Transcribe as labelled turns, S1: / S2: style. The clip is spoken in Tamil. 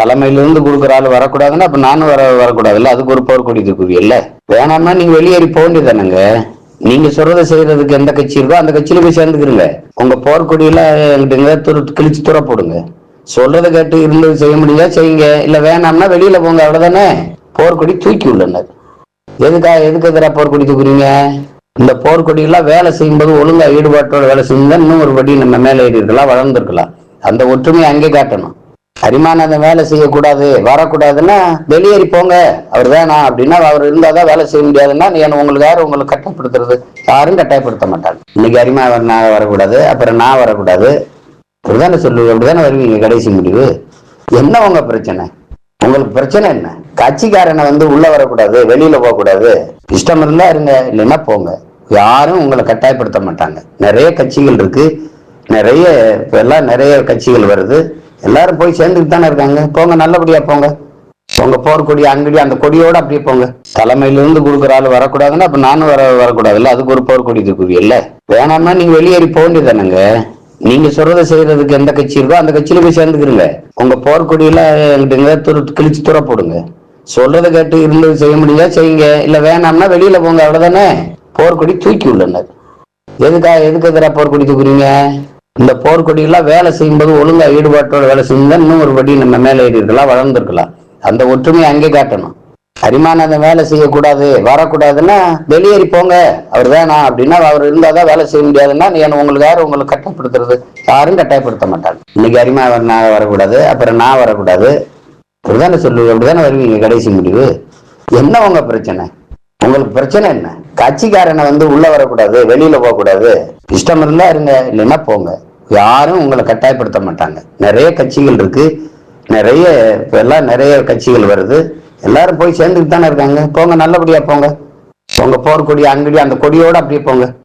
S1: தலைமையிலிருந்து கொடுக்குற ஆள் வரக்கூடாதுன்னா அப்ப நானும் வரக்கூடாதுல்ல, அதுக்கு ஒரு போர்க்கொடி தூக்குவீல்ல. வேணாம்னா நீங்க வெளியேறி போக வேண்டியதானுங்க. நீங்க சொல்றதை செய்யறதுக்கு எந்த கட்சி இருக்கோ அந்த கட்சியில போய் சேர்ந்துக்கிறீங்க. உங்க போர்க்கொடியில கிழிச்சு துற போடுங்க. சொல்றதை கேட்டு இருந்து செய்ய முடிஞ்சா செய்யுங்க, இல்ல வேணாம்னா வெளியில போங்க, அவ்வளவுதானே. போர்க்கொடி தூக்கி உள்ளனர். எதுக்கு எதிராக போர்க்கொடி தூக்குறீங்க? இந்த போர்க்கொடியெல்லாம் வேலை செய்யும்போது ஒழுங்கா ஈடுபாட்டோட வேலை செஞ்சா இன்னும் ஒரு படி நம்ம மேல ஏறி இருக்கலாம், வளர்ந்துருக்கலாம். அந்த ஒற்றுமையை அங்கே காட்டணும். அரிமான வேலை செய்யக்கூடாது வரக்கூடாதுன்னா வெளியேறி போங்க, அவர் வேணாம் அப்படின்னா, அவர் இருந்தாதான் வேலை செய்ய முடியாதுன்னா உங்களுக்கு யாரும் உங்களுக்கு கட்டாயப்படுத்துறது? யாரும் கட்டாயப்படுத்த மாட்டாங்க. இன்னைக்கு அரிமா வரக்கூடாது, அப்புறம் நான் வரக்கூடாது, அப்படிதானே சொல்லுவீங்க, அப்படிதானே வருவீங்க கடைசி முடிவு. என்ன உங்க பிரச்சனை? உங்களுக்கு பிரச்சனை என்ன? கட்சிக்காரனை உள்ள வரக்கூடாது, வெளியில போகக்கூடாது, இஷ்டம் இருந்தா இருங்க, இல்லைன்னா போங்க. யாரும் உங்களை கட்டாயப்படுத்த மாட்டாங்க. நிறைய கட்சிகள் இருக்கு, நிறைய இப்பெல்லாம் நிறைய கட்சிகள் வருது. எல்லாரும் போய் சேர்ந்துட்டு தானே இருக்காங்க. போங்க, நல்லபடியா போங்க. உங்க போர்க்கொடி அங்கடி அந்த கொடியோட அப்படியே போங்க. தலைமையிலிருந்து கொடுக்குற ஆள் வரக்கூடாதுன்னா அப்ப நானும் வரக்கூடாதுல்ல, அதுக்கு ஒரு போர்க்கொடி தூக்குவீல்ல. வேணாம்னா நீங்க வெளியேறி போக வேண்டியதானுங்க. நீங்க சொல்றதை செய்யறதுக்கு எந்த கட்சி இருக்கோ அந்த கட்சியில போய் சேர்ந்துக்கிறீங்க. உங்க போர்க்கொடியில கிழிச்சு துற போடுங்க. சொல்றதை கேட்டு இருந்து செய்ய முடிஞ்சா செய்யுங்க, இல்ல வேணாம்னா வெளியில போங்க, அவ்வளவுதானே. போர்க்கொடி தூக்கி உள்ளனர். எதுக்கு எதிராக போர்க்கொடி தூக்குறீங்க? இந்த போர்க்கொடியெல்லாம் வேலை செய்யும்போது ஒழுங்கா ஈடுபாட்டோட வேலை செஞ்சா இன்னும் ஒரு படி நம்ம மேல ஏறி இருக்கலாம், வளர்ந்துருக்கலாம். அந்த ஒற்றுமையை அங்கே காட்டணும். அரிமான வேலை செய்யக்கூடாது வரக்கூடாதுன்னா வெளியேறி போங்க, அவர் வேணாம் அப்படின்னா, அவர் இருந்தாதான் வேலை செய்ய முடியாதுன்னா உங்களுக்கு யாரும் உங்களுக்கு கட்டாயப்படுத்துறது? யாரும் கட்டாயப்படுத்த மாட்டாங்க. இன்னைக்கு அரிமா வரக்கூடாது, அப்புறம் நான் வரக்கூடாது, அப்படிதானே சொல்லுவீங்க, அப்படிதானே வருவீங்க கடைசி முடிவு. என்ன உங்க பிரச்சனை? உங்களுக்கு பிரச்சனை என்ன? கட்சிக்காரனை உள்ள வரக்கூடாது, வெளியில போகக்கூடாது, இஷ்டம் இருந்தா இருங்க, இல்லைன்னா போங்க. யாரும் உங்களை கட்டாயப்படுத்த மாட்டாங்க. நிறைய கட்சிகள் இருக்கு, நிறைய இப்பெல்லாம் நிறைய கட்சிகள் வருது. எல்லாரும் போய் சேர்ந்துட்டு தானே இருக்காங்க. போங்க, நல்லபடியா போங்க. உங்க போர்க்கொடி அங்கடி அந்த கொடியோட அப்படியே போங்க.